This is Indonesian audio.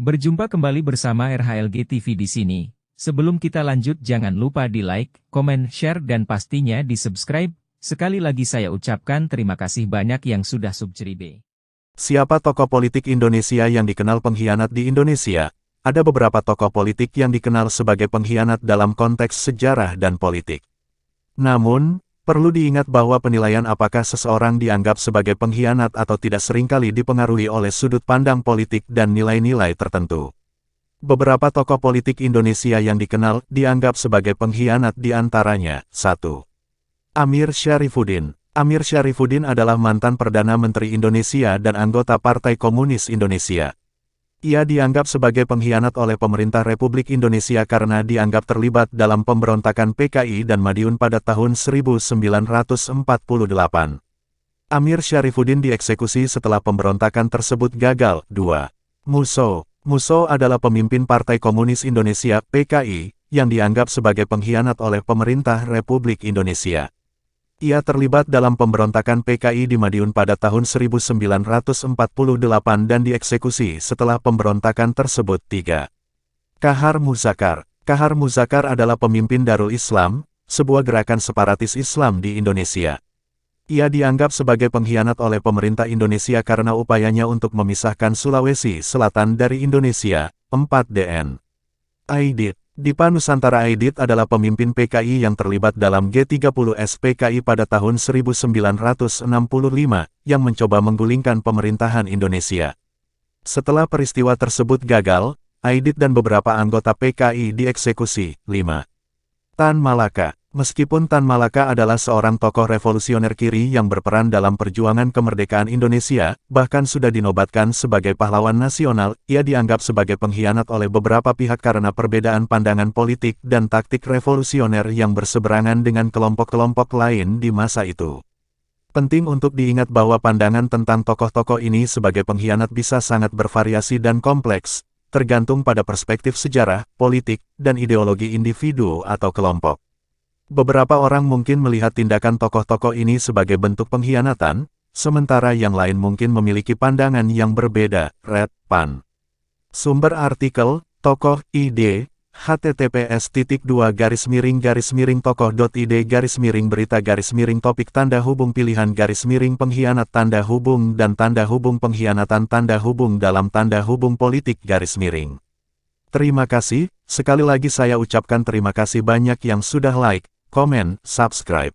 Berjumpa kembali bersama RHLG TV di sini. Sebelum kita lanjut jangan lupa di like, komen, share dan pastinya di subscribe. Sekali lagi saya ucapkan terima kasih banyak yang sudah subscribe. Siapa tokoh politik Indonesia yang dikenal pengkhianat di Indonesia? Ada beberapa tokoh politik yang dikenal sebagai pengkhianat dalam konteks sejarah dan politik. Namun, perlu diingat bahwa penilaian apakah seseorang dianggap sebagai pengkhianat atau tidak seringkali dipengaruhi oleh sudut pandang politik dan nilai-nilai tertentu. Beberapa tokoh politik Indonesia yang dikenal dianggap sebagai pengkhianat di antaranya, 1. Amir Syarifuddin. Amir Syarifuddin adalah mantan Perdana Menteri Indonesia dan anggota Partai Komunis Indonesia. Ia dianggap sebagai pengkhianat oleh pemerintah Republik Indonesia karena dianggap terlibat dalam pemberontakan PKI dan Madiun pada tahun 1948. Amir Syarifuddin dieksekusi setelah pemberontakan tersebut gagal. 2. Musso adalah pemimpin Partai Komunis Indonesia (PKI) yang dianggap sebagai pengkhianat oleh pemerintah Republik Indonesia. Ia terlibat dalam pemberontakan PKI di Madiun pada tahun 1948 dan dieksekusi setelah pemberontakan tersebut. 3. Kahar Muzakar. Kahar Muzakar adalah pemimpin Darul Islam, sebuah gerakan separatis Islam di Indonesia. Ia dianggap sebagai pengkhianat oleh pemerintah Indonesia karena upayanya untuk memisahkan Sulawesi Selatan dari Indonesia. 4. DN Aidit. Dipa Nusantara Aidit adalah pemimpin PKI yang terlibat dalam G30S PKI pada tahun 1965, yang mencoba menggulingkan pemerintahan Indonesia. Setelah peristiwa tersebut gagal, Aidit dan beberapa anggota PKI dieksekusi. 5. Tan Malaka. Meskipun Tan Malaka adalah seorang tokoh revolusioner kiri yang berperan dalam perjuangan kemerdekaan Indonesia, bahkan sudah dinobatkan sebagai pahlawan nasional, ia dianggap sebagai pengkhianat oleh beberapa pihak karena perbedaan pandangan politik dan taktik revolusioner yang berseberangan dengan kelompok-kelompok lain di masa itu. Penting untuk diingat bahwa pandangan tentang tokoh-tokoh ini sebagai pengkhianat bisa sangat bervariasi dan kompleks, tergantung pada perspektif sejarah, politik, dan ideologi individu atau kelompok. Beberapa orang mungkin melihat tindakan tokoh-tokoh ini sebagai bentuk pengkhianatan, sementara yang lain mungkin memiliki pandangan yang berbeda. Red Pan. Sumber artikel, tokoh, ide, https://tokoh.id_berita_berita_topik pengkhianat pengkhianatan dalam politik. Terima kasih, sekali lagi saya ucapkan terima kasih banyak yang sudah like, komen, subscribe.